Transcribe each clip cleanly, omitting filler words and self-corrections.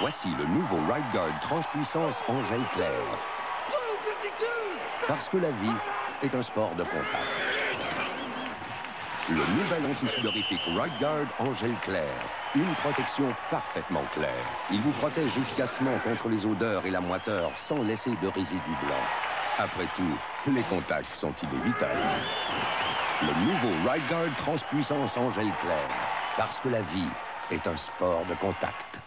Voici le nouveau Ride Guard Transpuissance Angèle Claire. Parce que la vie est un sport de contact. Le nouvel anti-sudorifique Ride Guard Angèle Claire. Une protection parfaitement claire. Il vous protège efficacement contre les odeurs et la moiteur sans laisser de résidus blancs. Après tout, les contacts sont inévitables. Le nouveau Ride Guard Transpuissance Angèle Claire. Parce que la vie est un sport de contact.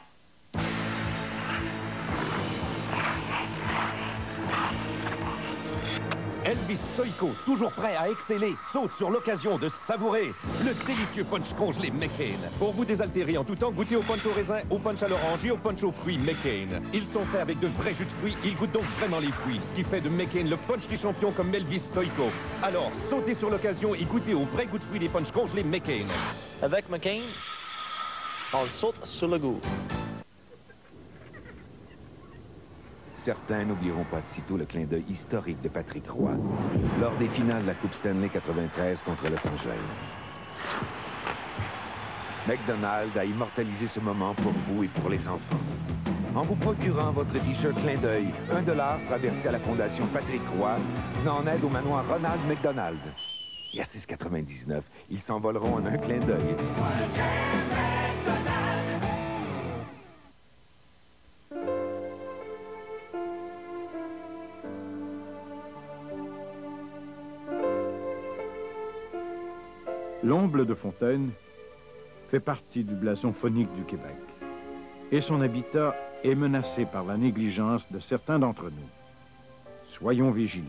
Elvis Stoico, toujours prêt à exceller, saute sur l'occasion de savourer le délicieux punch congelé McCain. Pour vous désaltérer en tout temps, goûtez au punch au raisin, au punch à l'orange et au punch aux fruits McCain. Ils sont faits avec de vrais jus de fruits, ils goûtent donc vraiment les fruits, ce qui fait de McCain le punch des champions comme Elvis Stoico. Alors, sautez sur l'occasion et goûtez au vrai goût de fruits des punch congelés McCain. Avec McCain, on saute sur le goût. Certains n'oublieront pas de sitôt le clin d'œil historique de Patrick Roy lors des finales de la Coupe Stanley 93 contre Los Angeles. McDonald's a immortalisé ce moment pour vous et pour les enfants. En vous procurant votre t-shirt clin d'œil, $1 sera versé à la Fondation Patrick Roy, venant en aide au manoir Ronald McDonald. Et à 6,99 $, ils s'envoleront en un clin d'œil. L'Omble de Fontaine fait partie du blason phonique du Québec et son habitat est menacé par la négligence de certains d'entre nous. Soyons vigilants.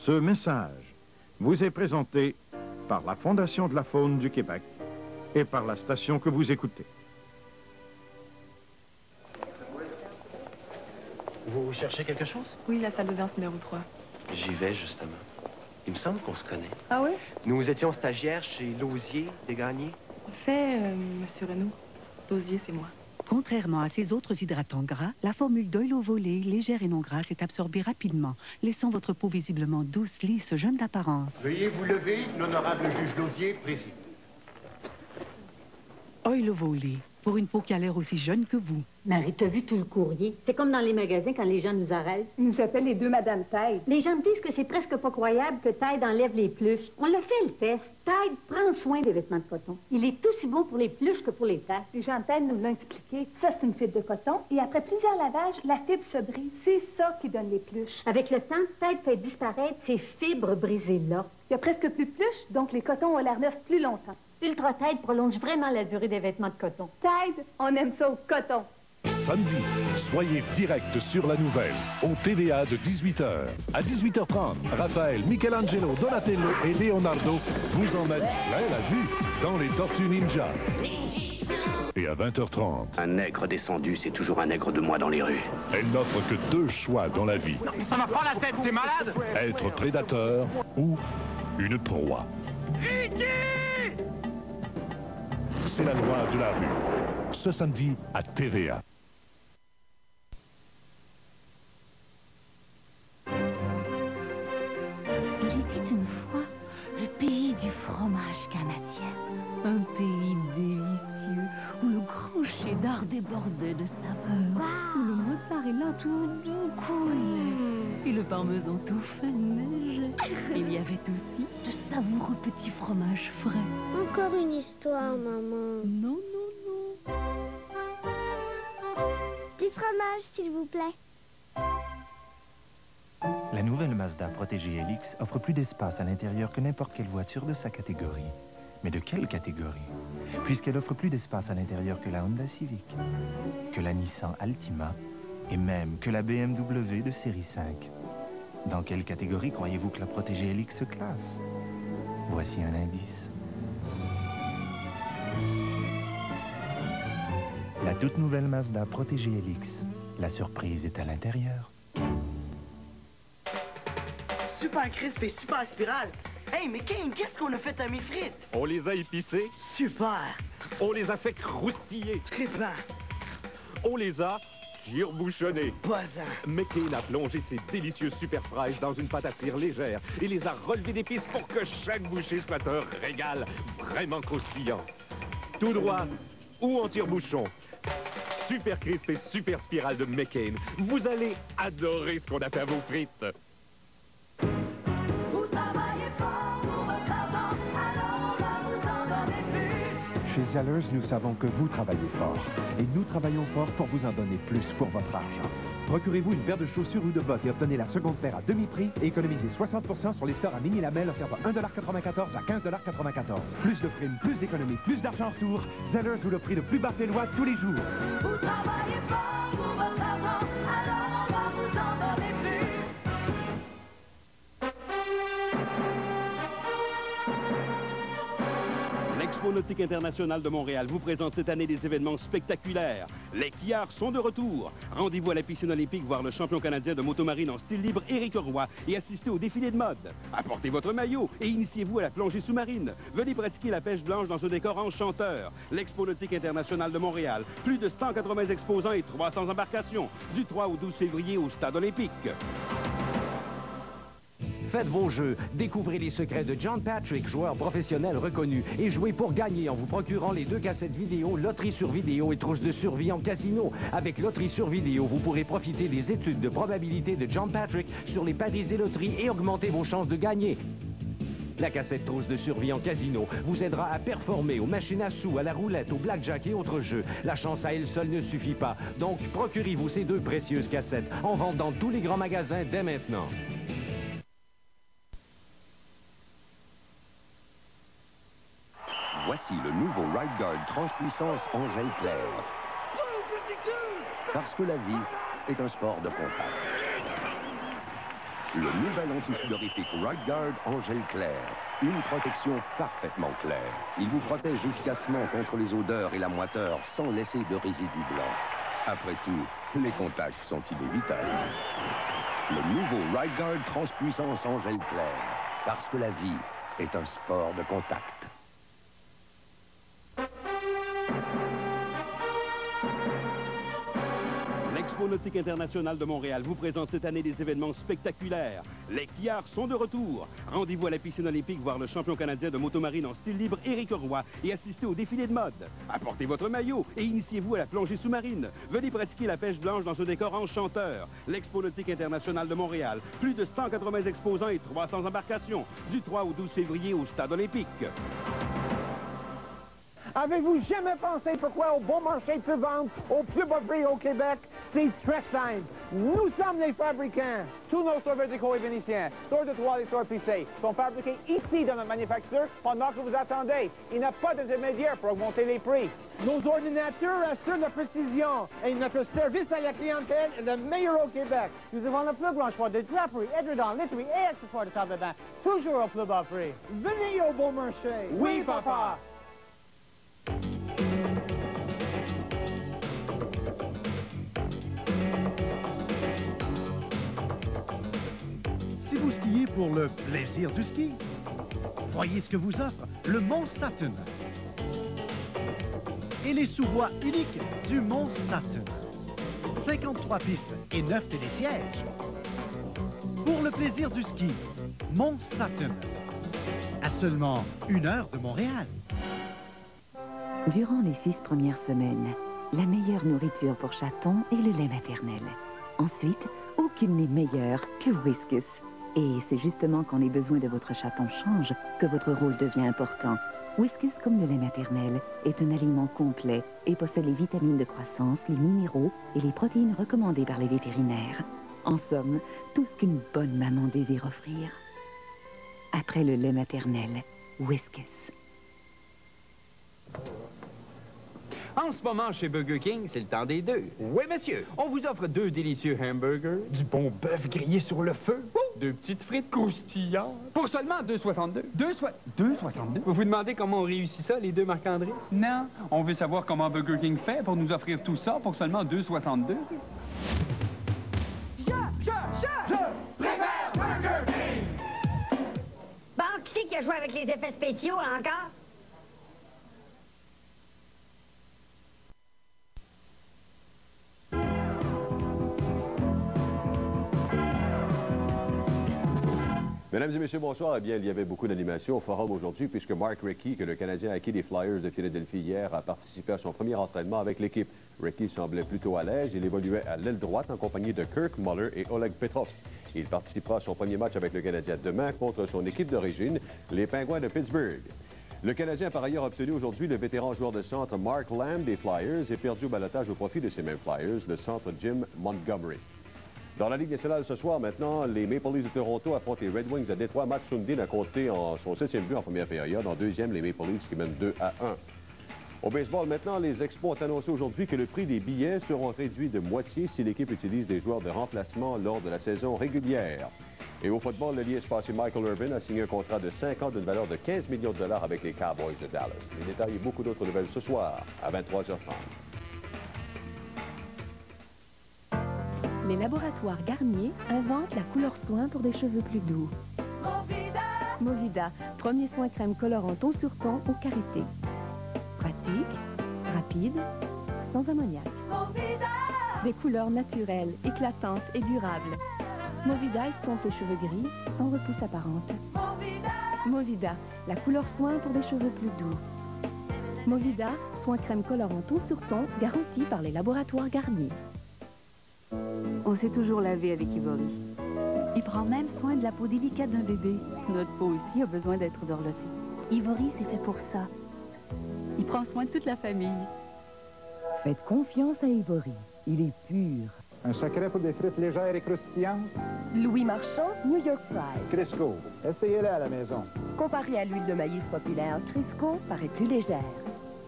Ce message vous est présenté par la Fondation de la faune du Québec et par la station que vous écoutez. Vous cherchez quelque chose? Oui, la salle d'audience numéro 3. J'y vais, justement. Il me semble qu'on se connaît. Ah oui? Nous étions stagiaires chez Lausier, des Gagnés. En fait, Monsieur Renaud, Lausier, c'est moi. Contrairement à ces autres hydratants gras, la formule d'Oil au volet, légère et non grasse, est absorbée rapidement, laissant votre peau visiblement douce, lisse, jeune d'apparence. Veuillez vous lever, l'honorable juge Lausier préside. Oil au volet, pour une peau qui a l'air aussi jeune que vous. Marie, t'as vu tout le courrier? C'est comme dans les magasins quand les gens nous arrêtent. Ils nous appellent les deux Madame Tide. Les gens me disent que c'est presque pas croyable que Tide enlève les pluches. On l'a fait le test. Tide prend soin des vêtements de coton. Il est aussi bon pour les pluches que pour les tasses. Les gens de Tide nous l'ont expliqué. Ça, c'est une fibre de coton. Et après plusieurs lavages, la fibre se brise. C'est ça qui donne les pluches. Avec le temps, Tide fait disparaître ces fibres brisées-là. Il y a presque plus de pluches, donc les cotons ont l'air neufs plus longtemps. Ultra Tide prolonge vraiment la durée des vêtements de coton. Tide, on aime ça au coton. Samedi, soyez direct sur la nouvelle, au TVA de 18h. À 18h30, Raphaël, Michelangelo, Donatello et Leonardo vous emmènent plein la vue dans les Tortues Ninja. Et à 20h30... Un nègre descendu, c'est toujours un nègre de moi dans les rues. Elle n'offre que 2 choix dans la vie. Ça va pas la tête, t'es malade? Être prédateur ou une proie. C'est la loi de la rue. Ce samedi à TVA. Il était une fois le pays du fromage canadien. Un pays délicieux où le grand cheddar débordait de saveur, où le mozzarella tout doux coulait et le parmesan tout fin neigeait. Il y avait aussi de savoureux petits fromages frais. Encore une histoire, maman. Non, non, non. Du fromage, s'il vous plaît. La nouvelle Mazda Protégée Helix offre plus d'espace à l'intérieur que n'importe quelle voiture de sa catégorie. Mais de quelle catégorie? Puisqu'elle offre plus d'espace à l'intérieur que la Honda Civic, que la Nissan Altima et même que la BMW de série 5. Dans quelle catégorie croyez-vous que la Protégée Helix se classe? Voici un indice. La toute nouvelle Mazda Protégée Helix. La surprise est à l'intérieur. Super crisp et super spirale. Hey, mais qu'est-ce qu'on a fait à mes frites? On les a épicés. Super. On les a fait croustiller. Trippant. On les a tire-bouchonnés. Buzzant. McCain a plongé ses délicieuses super fries dans une pâte à frire légère et les a relevés d'épices pour que chaque bouchée soit un régal vraiment croustillant. Tout droit ou en tire-bouchon. super crisp et super spirale de McCain. Vous allez adorer ce qu'on a fait à vos frites. Vous travaillez fort pour votre argent, alors on va vous en donner plus. Chez Zellers, nous savons que vous travaillez fort. Et nous travaillons fort pour vous en donner plus pour votre argent. Procurez-vous une paire de chaussures ou de bottes et obtenez la seconde paire à demi-prix et économisez 60% sur les stores à mini-lamelles offrant 1,94$ à 15,94$. Plus de primes, plus d'économies, plus d'argent en retour. Zellers vous le prix le plus bas félois tous les jours. Vous travaillez fort pour votre argent, alors on va vous en donner plus. L'Expo Nautique Internationale de Montréal vous présente cette année des événements spectaculaires. Les quillards sont de retour. Rendez-vous à la piscine olympique voir le champion canadien de motomarine en style libre, Éric Roy, et assistez au défilé de mode. Apportez votre maillot et initiez-vous à la plongée sous-marine. Venez pratiquer la pêche blanche dans ce décor enchanteur. L'Expo Nautique Internationale de Montréal. Plus de 180 exposants et 300 embarcations. Du 3 au 12 février au Stade olympique. Faites vos jeux, découvrez les secrets de John Patrick, joueur professionnel reconnu, et jouez pour gagner en vous procurant les 2 cassettes vidéo Loterie sur vidéo et Trousse de survie en casino. Avec Loterie sur vidéo, vous pourrez profiter des études de probabilité de John Patrick sur les paris et loteries et augmenter vos chances de gagner. La cassette Trousse de survie en casino vous aidera à performer aux machines à sous, à la roulette, au blackjack et autres jeux. La chance à elle seule ne suffit pas, donc procurez-vous ces 2 précieuses cassettes en vendant tous les grands magasins dès maintenant. Voici le nouveau Ride Guard Transpuissance Angèle Claire. Parce que la vie est un sport de contact. Le nouvel anti-sudorifique Ride Guard Angèle Claire. Une protection parfaitement claire. Il vous protège efficacement contre les odeurs et la moiteur sans laisser de résidus blancs. Après tout, les contacts sont inévitables. Le nouveau Ride Guard Transpuissance Angèle Claire. Parce que la vie est un sport de contact. L'Expo Nautique Internationale de Montréal vous présente cette année des événements spectaculaires. Les quillards sont de retour. Rendez-vous à la piscine olympique voir le champion canadien de motomarine en style libre, Éric Roy, et assistez au défilé de mode. Apportez votre maillot et initiez-vous à la plongée sous-marine. Venez pratiquer la pêche blanche dans ce décor enchanteur. L'Expo Nautique Internationale de Montréal. Plus de 180 exposants et 300 embarcations. Du 3 au 12 février au Stade olympique. Avez-vous jamais pensé pourquoi au bon marché peut vendre au plus bas prix au Québec? C'est très simple. Nous sommes les fabricants. Tous nos stores verticaux et vénitiens, stores de toiles et stores plissés, sont fabriqués ici dans notre manufacture pendant que vous attendez. Il n'y a pas d'intermédiaire pour augmenter les prix. Nos ordinateurs assurent la précision et notre service à la clientèle est le meilleur au Québec. Nous avons le plus grand choix de draperies, édredons, literies et accessoires de table de bain, toujours au plus bas prix. Venez au bon marché. Oui, papa. Si vous skiez pour le plaisir du ski, voyez ce que vous offre le Mont Saturn et les sous-bois uniques du Mont Saturn. 53 pistes et 9 télésièges. Pour le plaisir du ski, Mont Saturn, à seulement 1 heure de Montréal. Durant les 6 premières semaines, la meilleure nourriture pour chatons est le lait maternel. Ensuite, aucune n'est meilleure que Whiskas. Et c'est justement quand les besoins de votre chaton changent que votre rôle devient important. Whiskas, comme le lait maternel, est un aliment complet et possède les vitamines de croissance, les minéraux et les protéines recommandées par les vétérinaires. En somme, tout ce qu'une bonne maman désire offrir. Après le lait maternel, Whiskas. En ce moment, chez Burger King, c'est le temps des 2. Oui, monsieur. On vous offre 2 délicieux hamburgers, du bon bœuf grillé sur le feu, 2 petites frites croustillantes, pour seulement 2,62. 2,62? Vous vous demandez comment on réussit ça, les 2 Marc-André? Non, on veut savoir comment Burger King fait pour nous offrir tout ça pour seulement 2,62. Je préfère Burger King! Bon, qui c'est qui a joué avec les effets spéciaux, encore? Mesdames et messieurs, bonsoir. Eh bien, il y avait beaucoup d'animation au forum aujourd'hui puisque Mark Recchi, que le Canadien a acquis des Flyers de Philadelphie hier, a participé à son premier entraînement avec l'équipe. Recchi semblait plutôt à l'aise. Il évoluait à l'aile droite en compagnie de Kirk Muller et Oleg Petrov. Il participera à son premier match avec le Canadien demain contre son équipe d'origine, les Pingouins de Pittsburgh. Le Canadien a par ailleurs obtenu aujourd'hui le vétéran joueur de centre Mark Lamb des Flyers et perdu au ballottage au profit de ces mêmes Flyers, le centre Jim Montgomery. Dans la Ligue nationale ce soir, maintenant, les Maple Leafs de Toronto affrontent les Red Wings à Détroit. Matt Sundin a compté son 7e but en première période. En deuxième, les Maple Leafs qui mènent 2-1. Au baseball, maintenant, les Expos ont annoncé aujourd'hui que le prix des billets seront réduits de moitié si l'équipe utilise des joueurs de remplacement lors de la saison régulière. Et au football, l'allié espacier Michael Irvin a signé un contrat de 5 ans d'une valeur de 15 millions de dollars avec les Cowboys de Dallas. Les détails et beaucoup d'autres nouvelles ce soir à 23h30. Les laboratoires Garnier inventent la couleur soin pour des cheveux plus doux. Movida, premier soin crème colorant ton sur ton au karité. Pratique, rapide, sans ammoniac. Des couleurs naturelles, éclatantes et durables. Movida estompe tes cheveux gris sans repousse apparente. Movida, la couleur soin pour des cheveux plus doux. Movida, soin crème colorant ton sur ton, garanti par les laboratoires Garnier. On s'est toujours lavé avec Ivory. Il prend même soin de la peau délicate d'un bébé. Notre peau aussi a besoin d'être dorlotée. Ivory, c'est fait pour ça. Il prend soin de toute la famille. Faites confiance à Ivory. Il est pur. Un secret pour des frites légères et croustillantes? Louis Marchand, New York Fries. Crisco. Essayez-les à la maison. Comparé à l'huile de maïs populaire, Crisco paraît plus légère.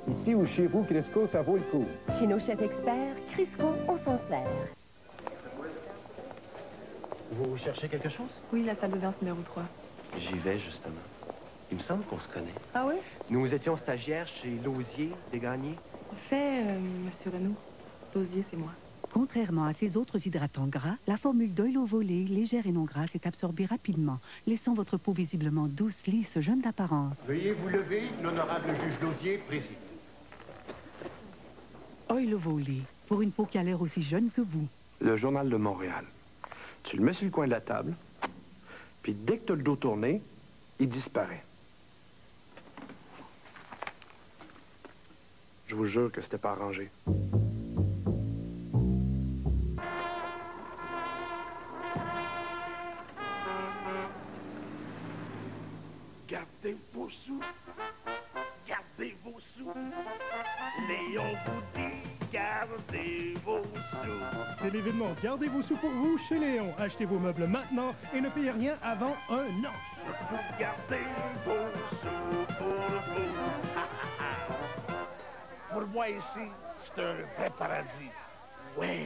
Ici ou chez vous, Crisco, ça vaut le coup. Chez nos chefs experts, Crisco, on s'en sert. Vous cherchez quelque chose? Oui, la salle de danse numéro 3. J'y vais, justement. Il me semble qu'on se connaît. Ah oui? Nous étions stagiaires chez Lausier, des Gagnés. Monsieur Renaud. Lausier, c'est moi. Contrairement à ces autres hydratants gras, la formule d'oil au volet, légère et non grasse, est absorbée rapidement, laissant votre peau visiblement douce, lisse, jeune d'apparence. Veuillez vous lever, l'honorable juge Lausier préside. Oil au volet, pour une peau qui a l'air aussi jeune que vous. Le Journal de Montréal. Tu le mets sur le coin de la table, puis dès que tu as le dos tourné, il disparaît. Je vous jure que c'était pas arrangé. Gardez vos sous. Gardez vos sous. Léon vous dit, gardez vos sous. C'est l'événement Gardez vos sous pour vous chez Léon. Achetez vos meubles maintenant et ne payez rien avant un an. Vous gardez vos sous pour vous. Pour moi ici, c'est un vrai paradis. Ouais.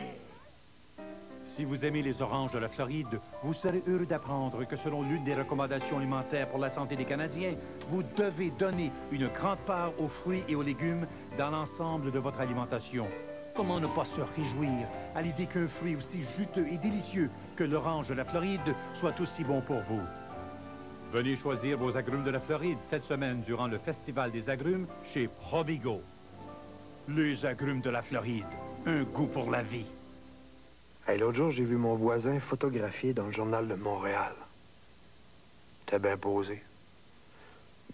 Si vous aimez les oranges de la Floride, vous serez heureux d'apprendre que selon l'une des recommandations alimentaires pour la santé des Canadiens, vous devez donner une grande part aux fruits et aux légumes dans l'ensemble de votre alimentation. Comment ne pas se réjouir à l'idée qu'un fruit aussi juteux et délicieux que l'orange de la Floride soit aussi bon pour vous? Venez choisir vos agrumes de la Floride cette semaine durant le Festival des agrumes chez Provigo. Les agrumes de la Floride, un goût pour la vie. Hey, l'autre jour, j'ai vu mon voisin photographié dans le Journal de Montréal. T'es bien posé.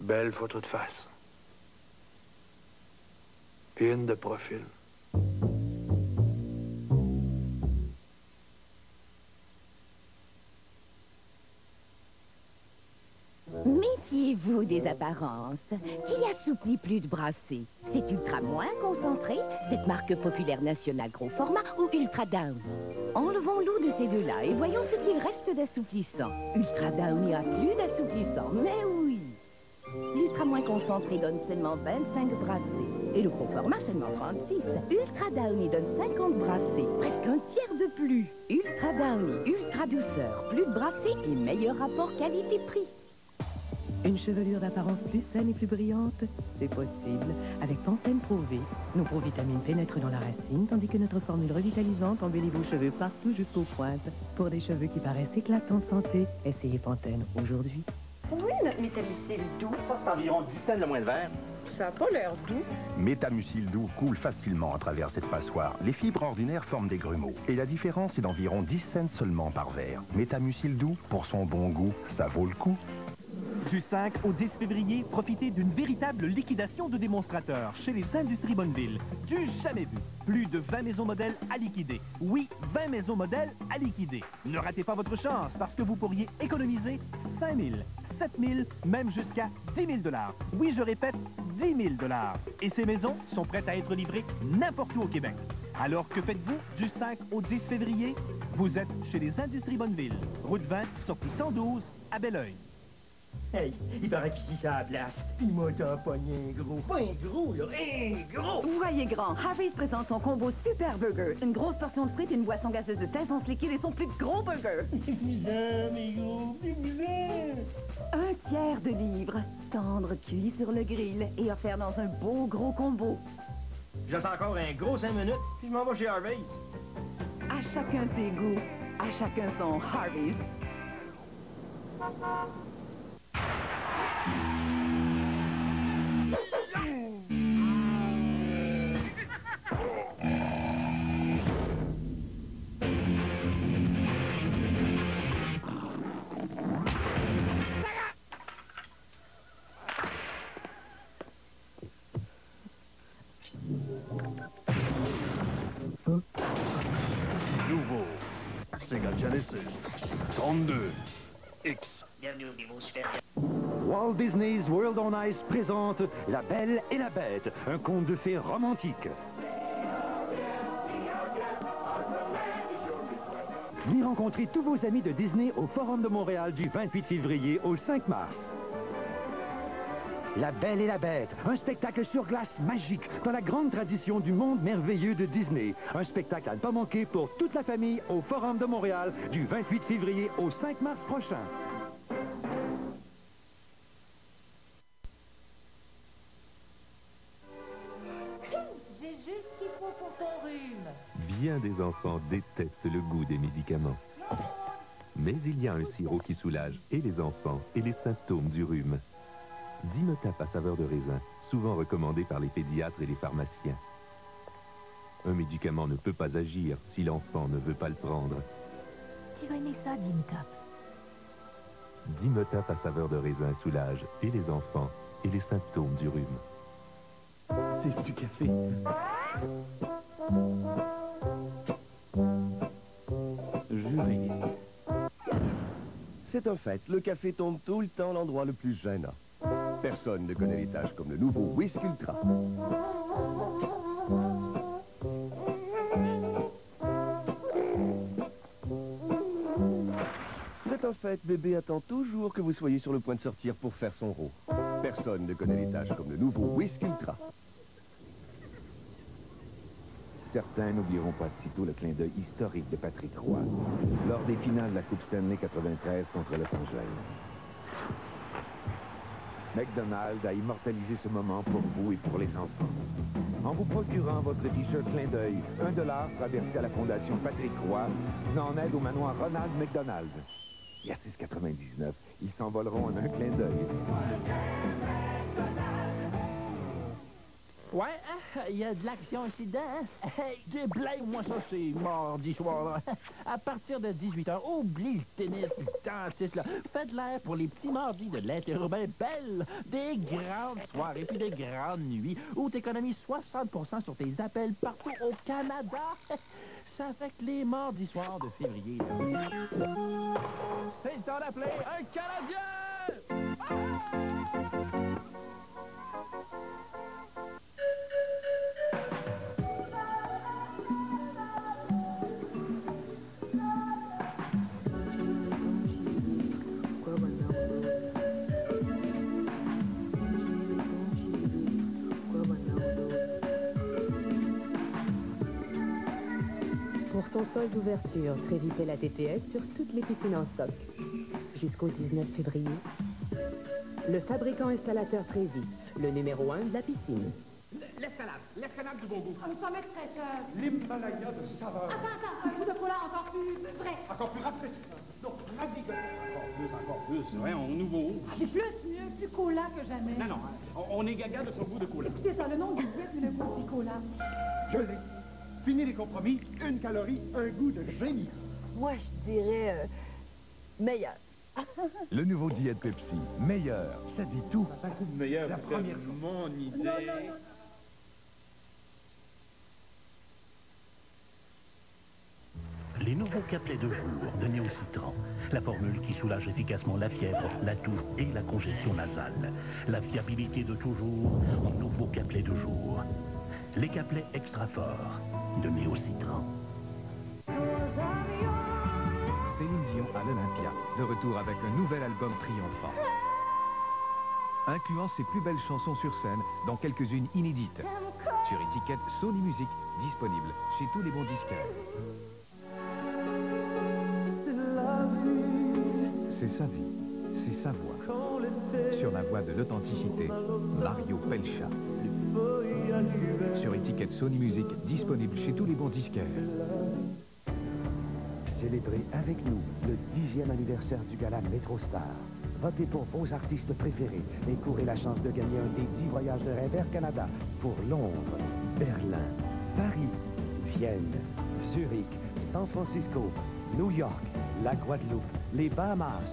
Belle photo de face. Puis une de profil. Méfiez-vous des apparences. Qui assouplit plus de brassée? C'est Ultra moins concentré, cette marque populaire nationale gros format ou Ultra Down? Enlevons-nous de ces deux-là et voyons ce qu'il reste d'assouplissant. Ultra Down a plus d'assouplissant, mais oui. L'Ultra moins concentré donne seulement 25 brassées et le gros format seulement 36. Ultra Downy donne 50 brassées, presque un tiers de plus. Ultra Downy, ultra douceur, plus de brassées et meilleur rapport qualité-prix. Une chevelure d'apparence plus saine et plus brillante, c'est possible. Avec Pantene Pro V, nos provitamines pénètrent dans la racine, tandis que notre formule revitalisante embellit vos cheveux partout jusqu'aux pointes. Pour des cheveux qui paraissent éclatants de santé, essayez Pantene aujourd'hui. Oui, notre métallicile doux. Ça, c'est environ 10 cents le moins de verre. ça a pas l'air doux. Métamucil doux coule facilement à travers cette passoire. Les fibres ordinaires forment des grumeaux. Et la différence est d'environ 10 cents seulement par verre. Métamucil doux, pour son bon goût, ça vaut le coup. Du 5 au 10 février, profitez d'une véritable liquidation de démonstrateurs chez les Industries Bonneville. Du jamais vu. Plus de 20 maisons modèles à liquider. Oui, 20 maisons modèles à liquider. Ne ratez pas votre chance parce que vous pourriez économiser 5 000, 7 000, même jusqu'à 10 000 $. Oui, je répète, 10 000 $. Et ces maisons sont prêtes à être livrées n'importe où au Québec. Alors que faites-vous du 5 au 10 février? Vous êtes chez les Industries Bonneville. Route 20, sortie 112, à Belleuil. Hey, il paraît qu'ici, c'est la place. Puis moi, t'as pogné un gros. Pas un gros, là, un gros! Voyez grand, Harvey's présente son combo Super Burger. Une grosse portion de frites et une boisson gazeuse de 16 onces liquide et son plus gros burger. Un tiers de livre, tendre cuit sur le grill et offert dans un beau gros combo. J'attends encore un gros 5 minutes, puis je m'en vais chez Harvey's. À chacun ses goûts, à chacun son Harvey's. Nouveau. Sega Genesis. 32. X. Bienvenue au niveau supérieur. Walt Disney's World on Ice présente La Belle et la Bête, un conte de fées romantique. Venez rencontrer tous vos amis de Disney au Forum de Montréal du 28 février au 5 mars. La Belle et la Bête, un spectacle sur glace magique dans la grande tradition du monde merveilleux de Disney. Un spectacle à ne pas manquer pour toute la famille au Forum de Montréal du 28 février au 5 mars prochain. J'ai juste ce qu'il faut pour ton rhume. Bien des enfants détestent le goût des médicaments. Mais il y a un sirop qui soulage et les enfants et les symptômes du rhume. Dimotap à saveur de raisin, souvent recommandé par les pédiatres et les pharmaciens. Un médicament ne peut pas agir si l'enfant ne veut pas le prendre. Tu vas aimer ça, Dimotap. Dimotap à saveur de raisin soulage et les enfants et les symptômes du rhume. C'est du café. Jury. C'est un fait, le café tombe tout le temps à l'endroit le plus gênant. Personne ne connaît les tâches comme le nouveau Whisk Ultra. C'est un fait, bébé attend toujours que vous soyez sur le point de sortir pour faire son rot. Personne ne connaît les tâches comme le nouveau Whisk Ultra. Certains n'oublieront pas sitôt le clin d'œil historique de Patrick Roy lors des finales de la Coupe Stanley 93 contre Los Angeles. McDonald's a immortalisé ce moment pour vous et pour les enfants. En vous procurant votre t-shirt clin d'œil, $1 sera versé à la Fondation Patrick Roy, venant en aide au manoir Ronald McDonald. Et à 6,99, ils s'envoleront en un clin d'œil. Ouais, il y a de l'action ici dedans, hein? Hey, déblame-moi ça, c'est mardi soir, là. À partir de 18h, oublie le tennis, le dentiste, là. Faites l'air pour les petits mardis de l'interurbain belle. Des grandes soirées, puis des grandes nuits, où tu économises 60% sur tes appels partout au Canada. Ça fait que les mardis soirs de février, là. C'est le temps d'appeler un Canadien! Pour son solde d'ouverture, créditez la TTS sur toutes les piscines en stock. Jusqu'au 19 février. Le fabricant installateur Trévis, le numéro 1 de la piscine. L'escalade du bon goût. Nous sommes extraiteurs. L'Himalaya de saveur. Attends, un coup de cola encore plus vrai. Encore plus rafraîchissant. Non, radical. Encore plus, ouais, on nouveau. C'est plus mieux, plus cola que jamais. Non, on est gaga de son goût de cola. C'est ça, le nom du disque, le goût du cola. Je l'ai. Fini les compromis, 1 calorie, un goût de génie. Moi, je dirais meilleur. Le nouveau Diet Pepsi, meilleur, ça dit tout. Meilleur, la première mon idée. Les nouveaux capelets de jour de Néocitran. La formule qui soulage efficacement la fièvre, la toux et la congestion nasale. La fiabilité de toujours en nouveaux capelets de jour. Les capelets extra forts de Néocitran. Céline Dion à l'Olympia, de retour avec un nouvel album triomphant. Incluant ses plus belles chansons sur scène, dont quelques-unes inédites. Sur étiquette Sony Music, disponible chez tous les bons disquaires. C'est sa vie, c'est sa voix. Sur la voie de l'authenticité, Mario Pelcha. Sur étiquette Sony Music, disponible chez tous les bons disquaires. Célébrez avec nous le 10e anniversaire du gala MetroStar. Votez pour vos artistes préférés et courez la chance de gagner un des 10 voyages de rêve Air Canada pour Londres, Berlin, Paris, Vienne, Zurich, San Francisco, New York, la Guadeloupe, les Bahamas.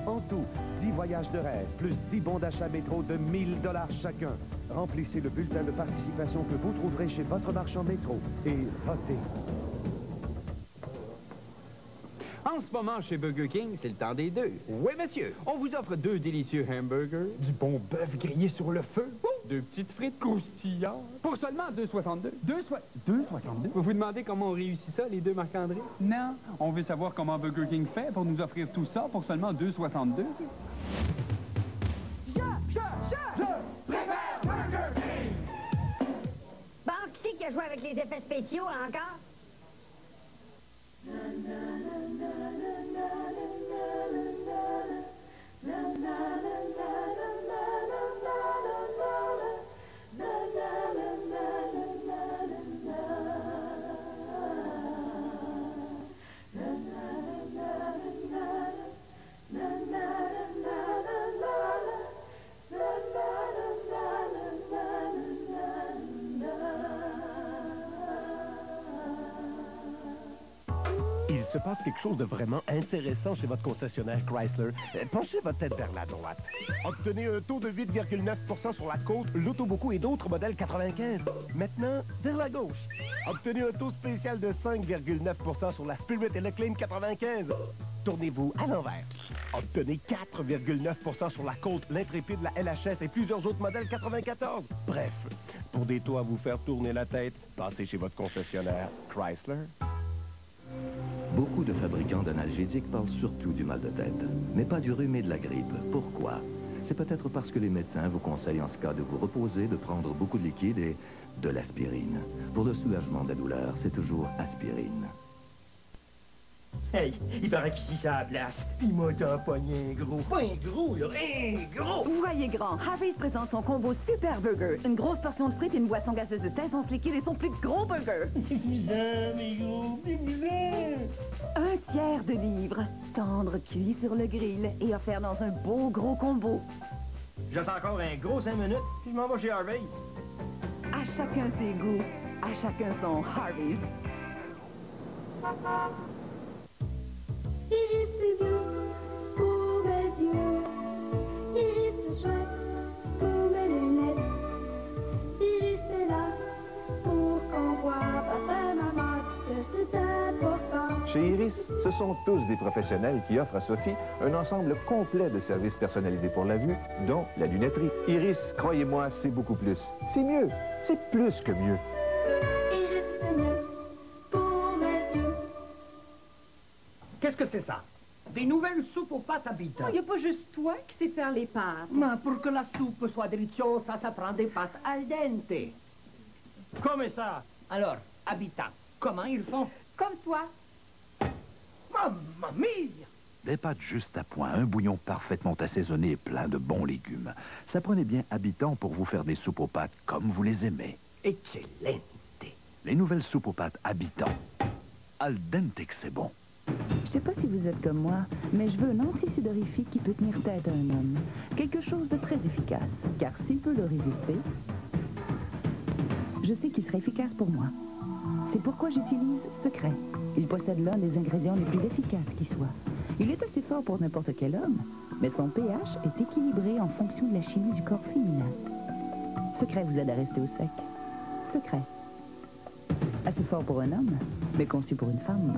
En tout, 10 voyages de rêve, plus 10 bons d'achat métro de 1000 $ chacun. Remplissez le bulletin de participation que vous trouverez chez votre marchand métro et votez. En ce moment, chez Burger King, c'est le temps des deux. Oui, monsieur. On vous offre 2 délicieux hamburgers. Du bon bœuf grillé sur le feu. 2 petites frites croustillantes. Pour seulement 2,62. 2,62? Vous vous demandez comment on réussit ça, les deux Marc-André? Non. On veut savoir comment Burger King fait pour nous offrir tout ça pour seulement 2,62. Je préfère Burger King! Bon, qui c'est qui a joué avec les effets spéciaux encore? Il se passe quelque chose de vraiment intéressant chez votre concessionnaire Chrysler. Penchez votre tête vers la droite. Obtenez un taux de 8,9% sur la Côte, l'Autoboco et d'autres modèles 95. Maintenant, vers la gauche. Obtenez un taux spécial de 5,9% sur la Spirit et le Claim 95. Tournez-vous à l'envers. Obtenez 4,9% sur la Côte, l'Intrépide, la LHS et plusieurs autres modèles 94. Bref, pour des taux à vous faire tourner la tête, passez chez votre concessionnaire Chrysler. Beaucoup de fabricants d'analgésiques parlent surtout du mal de tête, mais pas du rhume et de la grippe. Pourquoi? C'est peut-être parce que les médecins vous conseillent en ce cas de vous reposer, de prendre beaucoup de liquide et de l'aspirine. Pour le soulagement de la douleur, c'est toujours aspirine. Hey, il paraît qu'ici, ça a la place. Puis moi, t'as pogné un gros. Pas un gros, là, un gros! Voyez grand, Harvey's présente son combo Super Burger. Une grosse portion de frites et une boisson gazeuse de Tessence liquide et son plus gros burger. Un tiers de livre, tendre cuit sur le grill et offert dans un beau gros combo. J'attends encore un gros 5 minutes, puis je m'en vais chez Harvey's. À chacun ses goûts, à chacun son Harvey's. Iris est doux pour mes yeux. Iris est chouette pour mes lunettes. Iris est là pour qu'on voit papa, maman, que c'est important. Chez Iris, ce sont tous des professionnels qui offrent à Sophie un ensemble complet de services personnalisés pour la vue, dont la lunetterie. Iris, croyez-moi, c'est beaucoup plus. C'est mieux. C'est plus que mieux. Iris est mieux pour mes yeux. Qu'est-ce que c'est ça? Des nouvelles soupes aux pâtes à pita. Il n'y a pas juste toi qui sais faire les pâtes. Mais pour que la soupe soit deliciosa, ça prend des pâtes al dente. Comme ça. Alors, habitat, comment ils font? Comme toi. Mamma mia! Des pâtes juste à point, un bouillon parfaitement assaisonné et plein de bons légumes. Ça prenait bien Habitant pour vous faire des soupes aux pâtes comme vous les aimez. Excellent. Les nouvelles soupes aux pâtes Habitant. Al dente que c'est bon. Je sais pas si vous êtes comme moi, mais je veux un anti-sudorifique qui peut tenir tête à un homme. Quelque chose de très efficace, car s'il peut le résister, je sais qu'il serait efficace pour moi. C'est pourquoi j'utilise Secret. Il possède l'un des ingrédients les plus efficaces qui soit. Il est assez fort pour n'importe quel homme, mais son pH est équilibré en fonction de la chimie du corps féminin. Secret vous aide à rester au sec. Secret. Assez fort pour un homme, mais conçu pour une femme.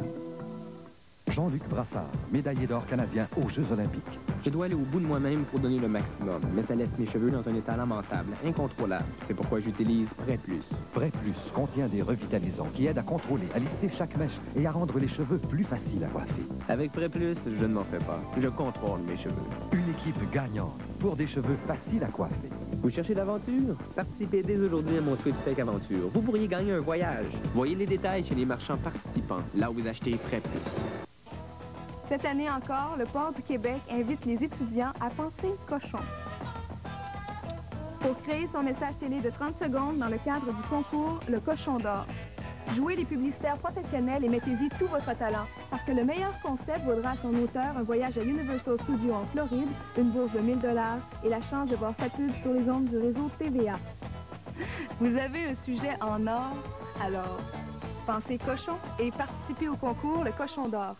Jean-Luc Brassard, médaillé d'or canadien aux Jeux Olympiques. Je dois aller au bout de moi-même pour donner le maximum, mais ça laisse mes cheveux dans un état lamentable, incontrôlable. C'est pourquoi j'utilise Vrai Plus. Vrai Plus contient des revitalisants qui aident à contrôler, à lisser chaque mèche et à rendre les cheveux plus faciles à coiffer. Avec Vrai Plus, je ne m'en fais pas. Je contrôle mes cheveux. Une équipe gagnante pour des cheveux faciles à coiffer. Vous cherchez l'aventure? Participez dès aujourd'hui à mon sweepstake aventure. Vous pourriez gagner un voyage. Voyez les détails chez les marchands participants, là où vous achetez Vrai Plus. Cette année encore, le Port du Québec invite les étudiants à penser cochon. Pour créer son message télé de 30 secondes dans le cadre du concours Le Cochon d'or. Jouez les publicitaires professionnels et mettez-y tout votre talent, parce que le meilleur concept vaudra à son auteur un voyage à Universal Studios en Floride, une bourse de 1000 $ et la chance de voir sa pub sur les ondes du réseau TVA. Vous avez un sujet en or, alors pensez cochon et participez au concours Le Cochon d'or.